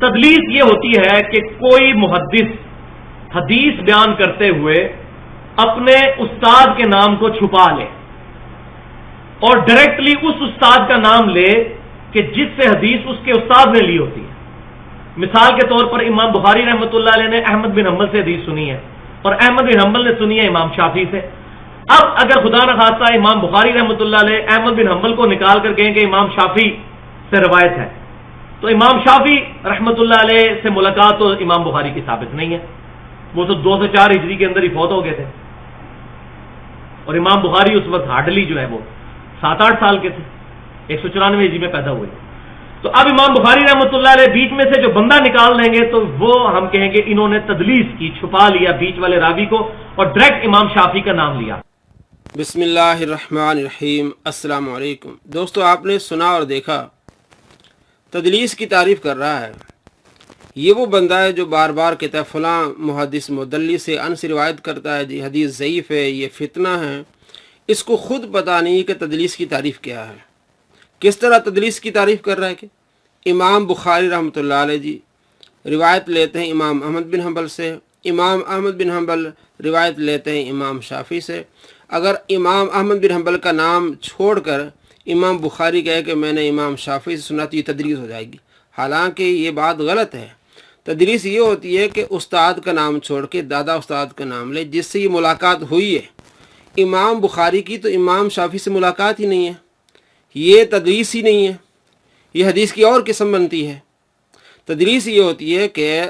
تدلیس یہ ہوتی ہے کہ کوئی محدث حدیث بیان کرتے ہوئے اپنے استاد کے نام کو چھپا لے اور ڈائریکٹلی اس استاد کا نام لے کہ جس سے حدیث اس کے استاد نے لی ہوتی ہے. مثال کے طور پر امام بخاری رحمۃ اللہ علیہ نے احمد بن حنبل سے حدیث سنی ہے اور احمد بن حنبل نے سنی ہے امام شافعی سے. اب اگر خدا نخواستہ امام بخاری رحمۃ اللہ علیہ احمد بن حنبل کو نکال کر کہیں کہ امام شافعی سے روایت ہے تو امام شافعی رحمۃ اللہ علیہ سے ملاقات تو امام بخاری کی ثابت نہیں ہے. وہ تو 2 سے 4 ہجری کے اندر ہی فوت ہو گئے تھے اور امام بخاری اس وقت ہارڈلی جو ہے وہ 7-8 سال کے تھے, 194 ہجری میں پیدا ہوئے. تو اب امام بخاری رحمۃ اللہ علیہ بیچ میں سے جو بندہ نکال دیں گے تو وہ ہم کہیں گے انہوں نے تدلیس کی, چھپا لیا بیچ والے راوی کو اور ڈائریکٹ امام شافعی کا نام لیا. بسم اللہ الرحمن الرحیم. السلام علیکم دوستو, آپ نے سنا اور دیکھا تدلیس کی تعریف کر رہا ہے. یہ وہ بندہ ہے جو بار بار کہتا ہے فلاں محدث مدلس سے ان سے روایت کرتا ہے, جی حدیث ضعیف ہے, یہ فتنہ ہے. اس کو خود پتہ نہیں کہ تدلیس کی تعریف کیا ہے. کس طرح تدلیس کی تعریف کر رہا ہے کہ امام بخاری رحمۃ اللہ علیہ جی روایت لیتے ہیں امام احمد بن حنبل سے, امام احمد بن حنبل روایت لیتے ہیں امام شافعی سے. اگر امام احمد بن حنبل کا نام چھوڑ کر امام بخاری کہے کہ میں نے امام شافعی سے سنا تو یہ تدلیس ہو جائے گی. حالانکہ یہ بات غلط ہے. تدلیس یہ ہوتی ہے کہ استاد کا نام چھوڑ کے دادا استاد کا نام لے جس سے یہ ملاقات ہوئی ہے. امام بخاری کی تو امام شافعی سے ملاقات ہی نہیں ہے, یہ تدلیس ہی نہیں ہے, یہ حدیث کی اور قسم بنتی ہے. تدلیس یہ ہوتی ہے کہ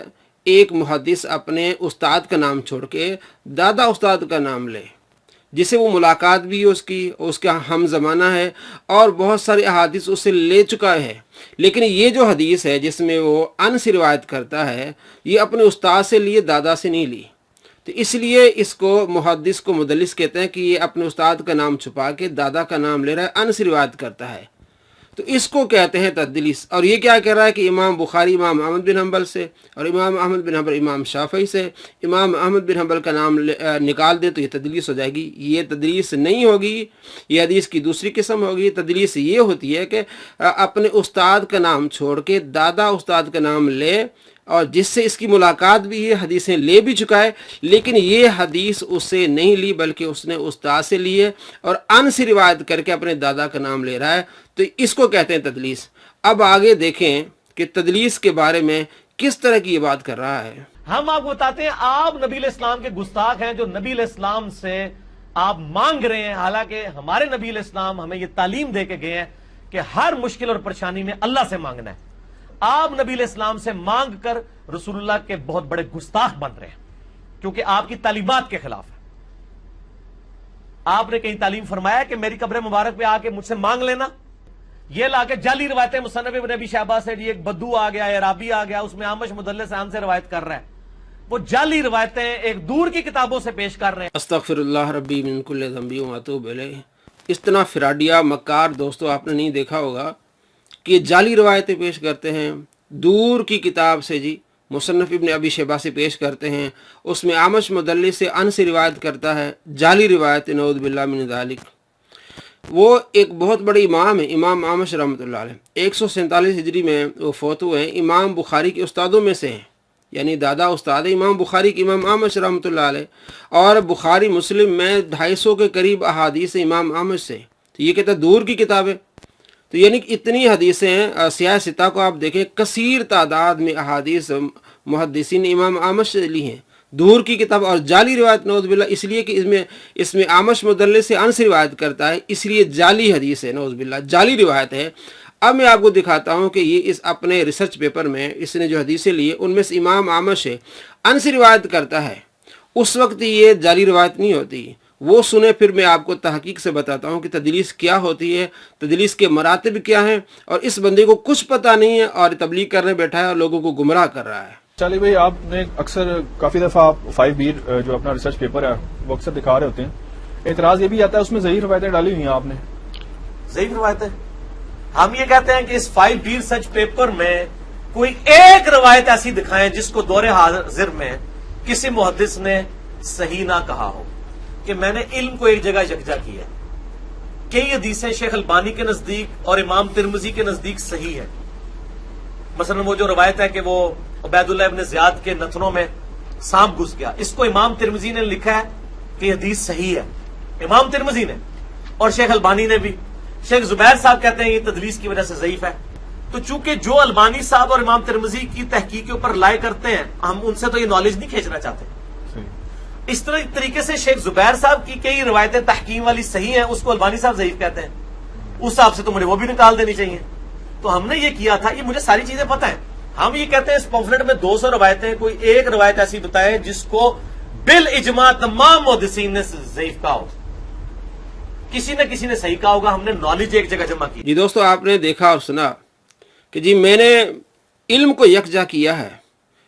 ایک محدث اپنے استاد کا نام چھوڑ کے دادا استاد کا نام لے جسے وہ ملاقات بھی ہے اس کا ہم زمانہ ہے اور بہت سارے احادیث اس سے لے چکا ہے. لیکن یہ جو حدیث ہے جس میں وہ ان سے روایت کرتا ہے یہ اپنے استاد سے لیے, دادا سے نہیں لی. تو اس لیے اس کو محدث کو مدلس کہتے ہیں کہ یہ اپنے استاد کا نام چھپا کے دادا کا نام لے رہا ہے, ان سے روایت کرتا ہے. تو اس کو کہتے ہیں تدلیس. اور یہ کیا کہہ رہا ہے کہ امام بخاری امام احمد بن حنبل سے اور امام احمد بن حنبل امام شافعی سے, امام احمد بن حنبل کا نام نکال دے تو یہ تدلیس ہو جائے گی. یہ تدلیس نہیں ہوگی, یہ حدیث کی دوسری قسم ہوگی. تدلیس یہ ہوتی ہے کہ اپنے استاد کا نام چھوڑ کے دادا استاد کا نام لے اور جس سے اس کی ملاقات بھی ہے, حدیثیں لے بھی چکا ہے, لیکن یہ حدیث اس سے نہیں لی بلکہ اس نے استاد سے لی ہے اور ان سے روایت کر کے اپنے دادا کا نام لے رہا ہے. تو اس کو کہتے ہیں تدلیس. اب آگے دیکھیں کہ تدلیس کے بارے میں کس طرح کی یہ بات کر رہا ہے. ہم آپ کو بتاتے ہیں آپ نبی علیہ السلام کے گستاخ ہیں جو نبی علیہ السلام سے آپ مانگ رہے ہیں, حالانکہ ہمارے نبی علیہ السلام ہمیں یہ تعلیم دے کے گئے ہیں کہ ہر مشکل اور پریشانی میں اللہ سے مانگنا ہے. آپ نبی علیہ السلام سے مانگ کر رسول اللہ کے بہت بڑے گستاخ بن رہے ہیں کیونکہ آپ کی تعلیمات کے خلاف ہے. آپ نے کہیں تعلیم فرمایا کہ میری قبر مبارک پہ آ کے مجھ سے مانگ لینا. یہ لا کے جعلی روایتیں مصنف ابن ابی شیبہ سے, ایک بدو آ گیا, عرابی آ گیا, اس میں اعمش مدلس عن سے روایت کر رہا ہے. وہ جعلی روایتیں ایک دور کی کتابوں سے پیش کر رہے ہیں. استغفر اللہ ربی من کل ذنب و اتوب الیہ. اس طرح فراڈیا مکار دوستو آپ نے نہیں دیکھا ہوگا کہ جعلی روایتیں پیش کرتے ہیں دور کی کتاب سے, جی مصنف ابن ابی شیبہ سے پیش کرتے ہیں, اس میں اعمش مدلس سے ان سے روایت کرتا ہے, جعلی روایت, نعوذ باللہ من ذالک. وہ ایک بہت بڑے امام ہیں امام اعمش رحمۃ اللہ علیہ, 147 ہجری میں وہ فوت ہوئے ہیں. امام بخاری کے استادوں میں سے ہیں, یعنی دادا استاد امام بخاری کے امام اعمش رحمۃ اللہ علیہ, اور بخاری مسلم میں 250 کے قریب احادیث امام اعمش سے. تو یہ کہتا ہے دور کی کتاب ہے. تو یعنی اتنی حدیثیں ہیں. سیاہ ستہ کو آپ دیکھیں, کثیر تعداد میں احادیث محدثین امام اعمش سے لی ہیں, دور کی کتاب. اور جعلی روایت نعوذ باللہ, اس لیے کہ اس میں اعمش مدلس سے ان سے روایت کرتا ہے, اس لیے جعلی حدیث ہے, نعوذ باللہ جعلی روایت ہے. اب میں آپ کو دکھاتا ہوں کہ یہ اس اپنے ریسرچ پیپر میں اس نے جو حدیثیں لی ان میں سے امام اعمش ہے ان سے روایت کرتا ہے, اس وقت یہ جعلی روایت نہیں ہوتی. وہ سنیں, پھر میں آپ کو تحقیق سے بتاتا ہوں کہ تدلیس کیا ہوتی ہے, تدلیس کے مراتب کیا ہیں. اور اس بندے کو کچھ پتہ نہیں ہے اور تبلیغ کرنے بیٹھا ہے اور لوگوں کو گمراہ کر رہا ہے. چالی بھائی, آپ نے اکثر کافی دفعہ آپ 5B جو اپنا ریسرچ پیپر ہے وہ اکثر دکھا رہے ہوتے ہیں. اعتراض یہ بھی آتا ہے اس میں ضعیف روایتیں ڈالی ہوئی ہیں آپ نے. ضعیف روایتیں ہم یہ کہتے ہیں کہ اس 5B ریسرچ پیپر میں کوئی ایک روایت ایسی دکھائیں جس کو دور حاضر میں کسی محدث نے صحیح نہ کہا ہو کہ میں نے علم کو ایک جگہ یکجا کیا. کئی حدیثیں شیخ البانی کے نزدیک اور امام ترمذی کے نزدیک صحیح ہے, مثلا وہ جو روایت ہے کہ وہ عبید اللہ ابن زیاد کے نتنوں میں سانپ گھس گیا، اس کو امام ترمذی نے لکھا ہے کہ یہ حدیث صحیح ہے، امام ترمذی نے، اور شیخ البانی نے بھی۔ شیخ زبیر صاحب کہتے ہیں یہ تدلیس کی وجہ سے ضعیف ہے۔ تو چونکہ جو البانی صاحب اور امام ترمذی کی تحقیق کے اوپر لائے کرتے ہیں، ہم ان سے تو یہ نالج نہیں کھینچنا چاہتے۔ اس طریقے سے شیخ زبیر صاحب کی کئی روایتیں تحکیم والی صحیح ہیں، اس کو البانی صاحب ضعیف کہتے ہیں، اس حساب سے تو مجھے وہ بھی نکال دینی چاہیے۔ تو ہم نے یہ کیا تھا، یہ مجھے ساری چیزیں پتہ ہیں۔ ہم یہ کہتے ہیں اس پمفلٹ میں 200 روایتیں، کوئی ایک روایت ایسی بتائے جس کو بالاجماع تمام محدثین نے ضعیف کہا ہو، کسی نہ کسی نے صحیح کہا ہوگا، ہم نے نالج ایک جگہ جمع کی۔ جی دوستو، آپ نے دیکھا اور سنا کہ جی میں نے علم کو یکجا کیا ہے۔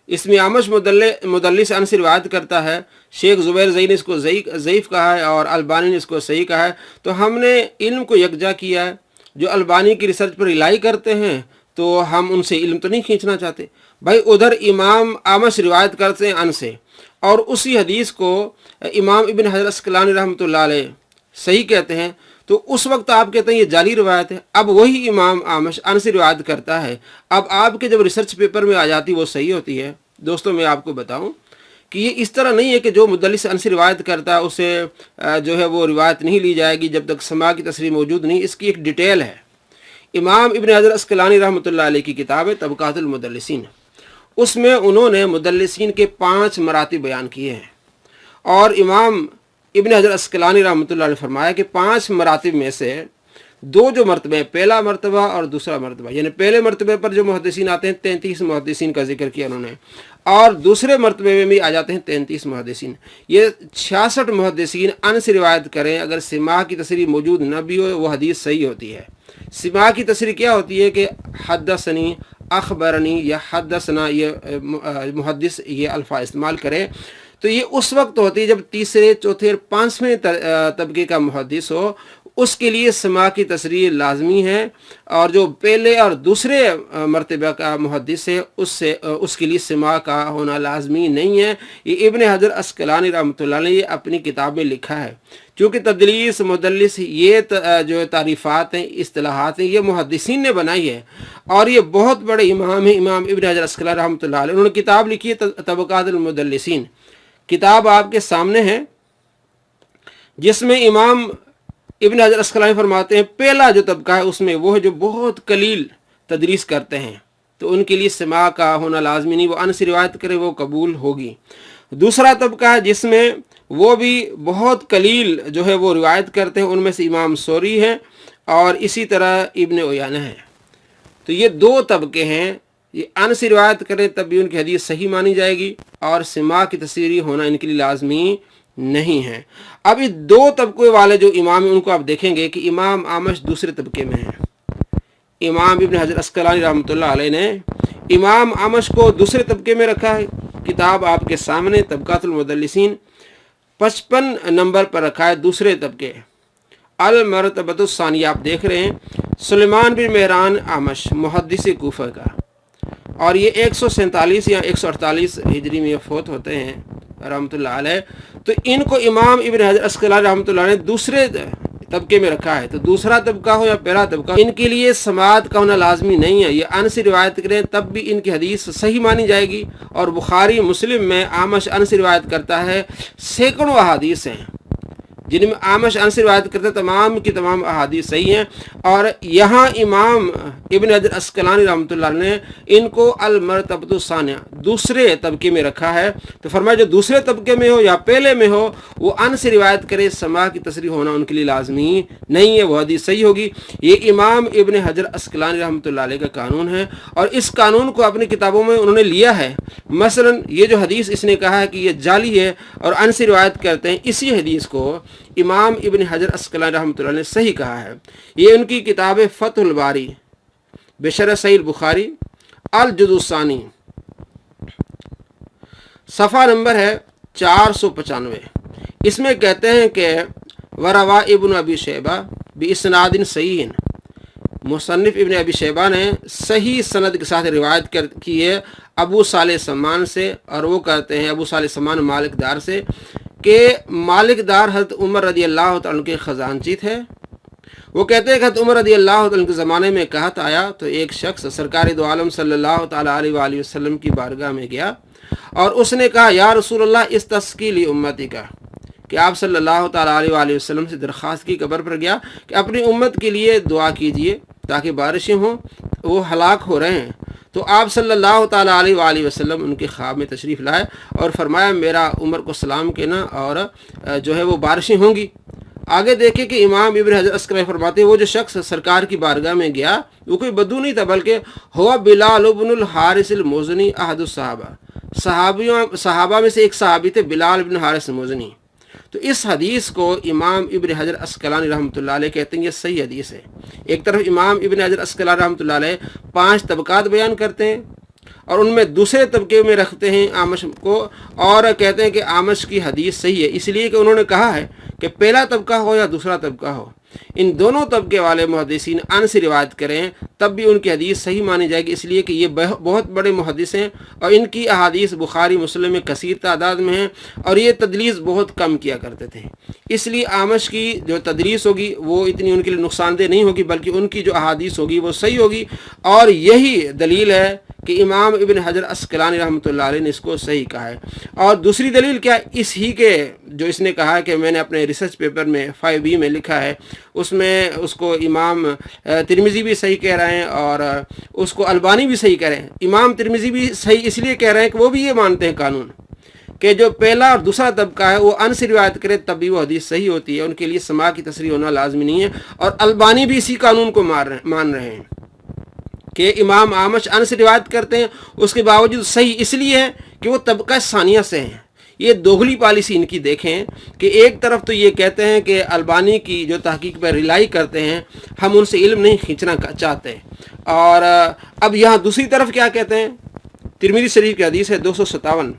اس میں اعمش مدلس ان سے روایت کرتا ہے، شیخ زبیر زئی نے اس کو ضعیف کہا ہے اور البانی نے اس کو صحیح کہا ہے۔ تو ہم نے علم کو یکجا کیا ہے۔ جو البانی کی ریسرچ پر ریلائی کرتے ہیں تو ہم ان سے علم تو نہیں کھینچنا چاہتے بھائی۔ ادھر امام اعمش روایت کرتے ہیں ان سے، اور اسی حدیث کو امام ابن حجر اسقلانی رحمۃ اللہ علیہ صحیح کہتے ہیں، تو اس وقت آپ کہتے ہیں یہ جعلی روایت ہے۔ اب وہی امام اعمش ان سے روایت کرتا ہے، اب آپ کے جب ریسرچ پیپر میں آ جاتی وہ صحیح ہوتی ہے۔ دوستوں میں آپ کو بتاؤں کہ یہ اس طرح نہیں ہے کہ جو مدلس ان سے روایت کرتا ہے اسے جو ہے وہ روایت نہیں لی جائے گی جب تک سماع کی تصریح موجود نہیں۔ اس کی ایک ڈیٹیل ہے۔ امام ابن حجر اسقلانی رحمۃ اللہ علیہ کی کتاب ہے طبقات المدلسین، اس میں انہوں نے مدلسین کے 5 مراتب بیان کیے ہیں، اور امام ابن حجر اسقلانی رحمۃ اللہ علیہ نے فرمایا کہ 5 مراتب میں سے 2 جو مرتبہ ہیں، پہلا مرتبہ اور دوسرا مرتبہ، یعنی پہلے مرتبے پر جو محدثین آتے ہیں 33 محدثین کا ذکر کیا انہوں نے، اور دوسرے مرتبے میں بھی آ جاتے ہیں 33 محدثین۔ یہ 66 محدثین ان سے روایت کریں، اگر سماع کی تصریح موجود نہ بھی ہو وہ حدیث صحیح ہوتی ہے۔ سماع کی تصریح کیا ہوتی ہے کہ حدثنی، اخبرنی یا حدثنا، یہ محدث یہ الفاظ استعمال کرے، تو یہ اس وقت ہوتی ہے جب تیسرے، چوتھے اور 5ویں طبقے کا محدث ہو، اس کے لیے سماع کی تصریح لازمی ہے، اور جو پہلے اور دوسرے مرتبہ کا محدث ہے اس کے لیے سماع کا ہونا لازمی نہیں ہے۔ یہ ابن حجر اسقلانی رحمۃ اللہ نے یہ اپنی کتاب میں لکھا ہے۔ چونکہ تدلیس، مدلس، یہ جو تعریفات ہیں، اصطلاحات ہیں، یہ محدثین نے بنائی ہے، اور یہ بہت بڑے امام ہیں امام ابن حجر اسقلانی رحمۃ اللہ علیہ۔ انہوں نے کتاب لکھی ہے طبقات المدلسین، کتاب آپ کے سامنے ہے، جس میں امام ابن حجر اسقلانی فرماتے ہیں پہلا جو طبقہ ہے اس میں وہ ہے جو بہت قلیل تدریس کرتے ہیں، تو ان کے لیے سماع کا ہونا لازمی نہیں، وہ ان سے روایت کرے وہ قبول ہوگی۔ دوسرا طبقہ ہے جس میں وہ بھی بہت قلیل جو ہے وہ روایت کرتے ہیں، ان میں سے امام ثوری ہے اور اسی طرح ابن عیینہ ہے۔ تو یہ 2 طبقے ہیں، یہ ان سے روایت کریں تب بھی ان کی حدیث صحیح مانی جائے گی، اور سماع کی تصریح ہونا ان کے لیے لازمی نہیں ہے۔ اب یہ 2 طبقے والے جو امام ہیں ان کو آپ دیکھیں گے کہ امام اعمش دوسرے طبقے میں ہیں۔ امام ابن حجر اسقلانی رحمۃ اللہ علیہ نے امام اعمش کو دوسرے طبقے میں رکھا ہے۔ کتاب آپ کے سامنے طبقات المدلسین 55 نمبر پر رکھا ہے، دوسرے طبقے، المرتبۃ الثانیہ آپ دیکھ رہے ہیں، سلیمان بن مہران اعمش محدث کوفہ کا، اور یہ 147 یا 148 ہجری میں فوت ہوتے ہیں رحمۃ اللہ علیہ۔ تو ان کو امام ابن حجر اسقلانی رحمۃ اللہ نے دوسرے طبقے میں رکھا ہے۔ تو دوسرا طبقہ ہو یا پہلا طبقہ، ان کے لیے سماعت کا ہونا لازمی نہیں ہے، یہ ان سے روایت کریں تب بھی ان کی حدیث صحیح مانی جائے گی۔ اور بخاری مسلم میں اعمش ان سے روایت کرتا ہے، سینکڑوں احادیث ہیں جن میں اعمش ان سے روایت کرتے تمام کی تمام احادیث صحیح ہیں، اور یہاں امام ابن حجر اسقلانی رحمۃ اللہ نے ان کو المرتبۃ الثانیہ دوسرے طبقے میں رکھا ہے۔ تو فرمایا جو دوسرے طبقے میں ہو یا پہلے میں ہو وہ ان سے روایت کرے، سماع کی تصریح ہونا ان کے لیے لازمی نہیں ہے، وہ حدیث صحیح ہوگی۔ یہ امام ابن حجر اسقلانی رحمۃ اللہ علیہ کا قانون ہے، اور اس قانون کو اپنی کتابوں میں انہوں نے لیا ہے۔ مثلا یہ جو حدیث اس نے کہا ہے کہ یہ جعلی ہے اور ان سے روایت کرتے ہیں، اسی حدیث کو امام ابن حجر اسقلانی رحمۃ اللہ نے صحیح کہا ہے۔ یہ ان کی کتاب فتح الباری بشرح صحیح البخاری الجزء الثانی، صفحہ نمبر ہے 495۔ اس میں کہتے ہیں کہ وروا ابن ابی شیبہ باسناد صحیح، مصنف ابن ابی شیبہ نے صحیح سند کے ساتھ روایت کی ہے ابو صالح سمان سے، اور وہ کہتے ہیں ابو صالح سمان مالک دار سے کہ مالک دار حضرت عمر رضی اللہ تعالیٰ عنہ کے خزانچی تھے، وہ کہتے ہیں کہ عمر رضی اللہ عنہ کے زمانے میں کہت آیا تو ایک شخص سرکار دو عالم صلی اللہ تعالیٰ علیہ وآلہ وسلم کی بارگاہ میں گیا اور اس نے کہا یا رسول اللہ استسقی لی امتی کا، کہ آپ صلی اللہ تعالیٰ علیہ وآلہ وسلم سے درخواست کی، قبر پر گیا کہ اپنی امت کے لیے دعا کیجئے تاکہ بارشیں ہوں، وہ ہلاک ہو رہے ہیں۔ تو آپ صلی اللہ تعالیٰ علیہ وآلہ وسلم ان کے خواب میں تشریف لائے اور فرمایا میرا عمر کو سلام کہنا اور جو ہے وہ بارشیں ہوں گی۔ آگے دیکھیں کہ امام ابن حجر عسقلانی فرماتے ہیں وہ جو شخص سرکار کی بارگاہ میں گیا وہ کوئی بدو نہیں تھا، بلکہ ہوا بلال بن الحارث الموزنی احد الصحابہ، صحابہ میں سے ایک صحابی تھے بلال بن حارث الموزنی۔ تو اس حدیث کو امام ابن حجر عسقلانی رحمۃ اللہ علیہ کہتے ہیں یہ صحیح حدیث ہے۔ ایک طرف امام ابن حجر عسقلانی رحمۃ اللہ علیہ 5 طبقات بیان کرتے ہیں اور ان میں دوسرے طبقے میں رکھتے ہیں اعمش کو، اور کہتے ہیں کہ اعمش کی حدیث صحیح ہے، اس لیے کہ انہوں نے کہا ہے کہ پہلا طبقہ ہو یا دوسرا طبقہ ہو، ان دونوں طبقے والے محدثین ان سے روایت کریں تب بھی ان کی حدیث صحیح مانی جائے گی، اس لیے کہ یہ بہت بڑے محدث ہیں اور ان کی احادیث بخاری مسلم میں کثیر تعداد میں ہیں، اور یہ تدلیس بہت کم کیا کرتے تھے، اس لیے اعمش کی جو تدلیس ہوگی وہ اتنی ان کے لیے نقصان دہ نہیں ہوگی، بلکہ ان کی جو احادیث ہوگی وہ صحیح ہوگی، اور یہی دلیل ہے کہ امام ابن حجر عسقلانی رحمۃ اللہ علیہ نے اس کو صحیح کہا ہے۔ اور دوسری دلیل کیا، اس ہی کے جو اس نے کہا کہ میں نے اپنے ریسرچ پیپر میں 5B میں لکھا ہے، اس میں اس کو امام ترمذی بھی صحیح کہہ رہے ہیں اور اس کو البانی بھی صحیح کہہ رہے ہیں۔ امام ترمذی بھی صحیح اس لیے کہہ رہے ہیں کہ وہ بھی یہ مانتے ہیں قانون کہ جو پہلا اور دوسرا طبقہ ہے وہ ان سے روایت کرے تب بھی وہ حدیث صحیح ہوتی ہے، ان کے لیے سماع کی تصریح ہونا لازمی نہیں ہے، اور البانی بھی اسی قانون کو مان رہے ہیں کہ امام اعمش ان سے روایت کرتے ہیں، اس کے باوجود صحیح اس لیے ہے کہ وہ طبقہ ثانیہ سے ہیں۔ یہ دوغلی پالیسی ان کی دیکھیں کہ ایک طرف تو یہ کہتے ہیں کہ البانی کی جو تحقیق پر ریلائی کرتے ہیں، ہم ان سے علم نہیں کھینچنا چاہتے، اور اب یہاں دوسری طرف کیا کہتے ہیں، ترمذی شریف کی حدیث ہے 257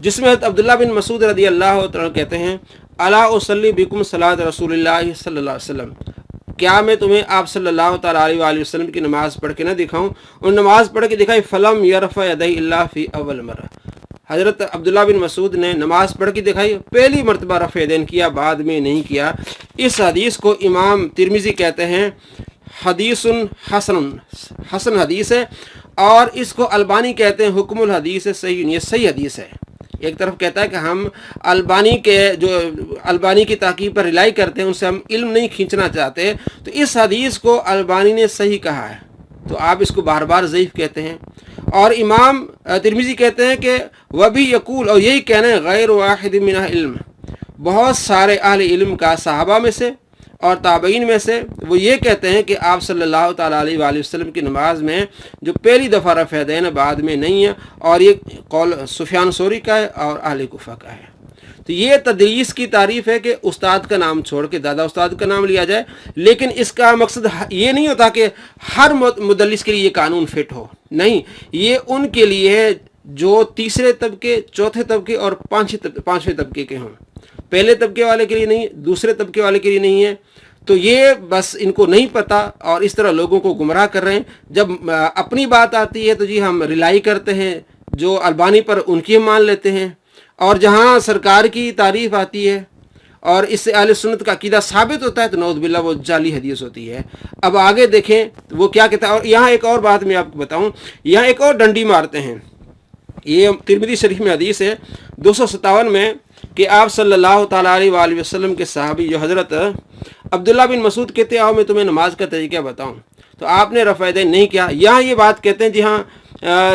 جس میں عبداللہ بن مسعود رضی اللہ عنہ کہتے ہیں الا اصلی بکم صلاۃ رسول اللہ صلی اللہ علیہ وسلم، کیا میں تمہیں آپ صلی اللہ تعالیٰ علیہ وآلہ وسلم کی نماز پڑھ کے نہ دکھاؤں؟ اور نماز پڑھ کے دکھائی فلم یرفع یدیہ الا فی اول مرہ، حضرت عبداللہ بن مسعود نے نماز پڑھ کے دکھائی، پہلی مرتبہ رفع یدین کیا، بعد میں نہیں کیا۔ اس حدیث کو امام ترمذی کہتے ہیں حدیث حسن حدیث ہے، اور اس کو البانی کہتے ہیں حکم الحدیث صحیح، یہ صحیح حدیث ہے۔ ایک طرف کہتا ہے کہ ہم البانی کی تحقیق پر رلائی کرتے ہیں، ان سے ہم علم نہیں کھینچنا چاہتے، تو اس حدیث کو البانی نے صحیح کہا ہے، تو آپ اس کو بار بار ضعیف کہتے ہیں۔ اور امام ترمذی کہتے ہیں کہ وہ بھی یقول، اور یہی کہنا ہے غیر واحد من علم، بہت سارے اہل علم کا صحابہ میں سے اور تابعین میں سے وہ یہ کہتے ہیں کہ آپ صلی اللہ تعالیٰ علیہ وآلہ وسلم کی نماز میں جو پہلی دفعہ رفع یدین بعد میں نہیں ہے، اور یہ قول سفیان ثوری کا ہے اور اہل کوفہ کا ہے۔ تو یہ تدلیس کی تعریف ہے کہ استاد کا نام چھوڑ کے دادا استاد کا نام لیا جائے، لیکن اس کا مقصد یہ نہیں ہوتا کہ ہر مدلس کے لیے یہ قانون فٹ ہو، نہیں، یہ ان کے لیے ہے جو تیسرے طبقے، چوتھے طبقے اور پانچویں طبقے کے ہوں، پہلے طبقے والے کے لیے نہیں، دوسرے طبقے والے کے لیے نہیں ہے۔ تو یہ بس ان کو نہیں پتہ اور اس طرح لوگوں کو گمراہ کر رہے ہیں۔ جب اپنی بات آتی ہے تو جی ہم ریلائی کرتے ہیں، جو البانی پر ان کی ہم مان لیتے ہیں، اور جہاں سرکار کی تعریف آتی ہے اور اس سے اہل سنت کا عقیدہ ثابت ہوتا ہے تو نعوذ باللہ وہ جعلی حدیث ہوتی ہے۔ اب آگے دیکھیں وہ کیا کہتا ہے، اور یہاں ایک اور بات میں آپ کو بتاؤں، یہاں ایک اور ڈنڈی مارتے ہیں۔ یہ ترمذی شریف میں حدیث ہے 257 میں کہ آپ صلی اللہ تعالیٰ علیہ وآلہ وسلم کے صحابی جو حضرت عبداللہ بن مسعود کہتے ہیں آؤ میں تمہیں نماز کا طریقہ بتاؤں، تو آپ نے رفع یدین نہیں کیا۔ یہاں یہ بات کہتے ہیں جی ہاں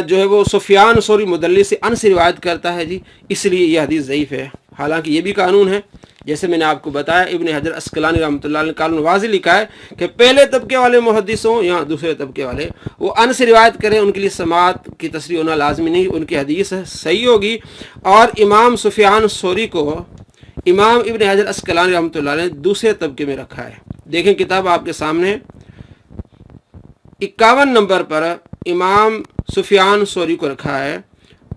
جو ہے وہ سفیان ثوری مدلس سے ان سے روایت کرتا ہے جی، اس لیے یہ حدیث ضعیف ہے، حالانکہ یہ بھی قانون ہے۔ جیسے میں نے آپ کو بتایا ابن حجر عسقلانی رحمۃ اللہ علیہ قانون واضح لکھا ہے کہ پہلے طبقے والے محدث ہوں یا دوسرے طبقے والے، وہ ان سے روایت کریں، ان کے لیے سماعت کی تصریح ہونا لازمی نہیں، ان کی حدیث صحیح ہوگی۔ اور امام سفیان ثوری کو امام ابن حجر عسقلانی رحمۃ اللہ علیہ نے دوسرے طبقے میں رکھا ہے۔ دیکھیں کتاب آپ کے سامنے 51 نمبر پر امام سفیان ثوری کو رکھا ہے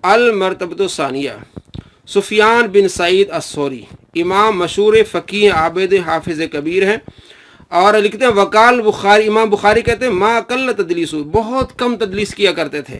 المرتبۃ الثانیہ، سفیان بن سعید الثوری، امام مشہور فقیہ عابد حافظ کبیر ہیں، اور لکھتے ہیں وقال بخاری، امام بخاری کہتے ہیں ما قل تدلیس، بہت کم تدلیس کیا کرتے تھے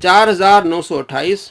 4928।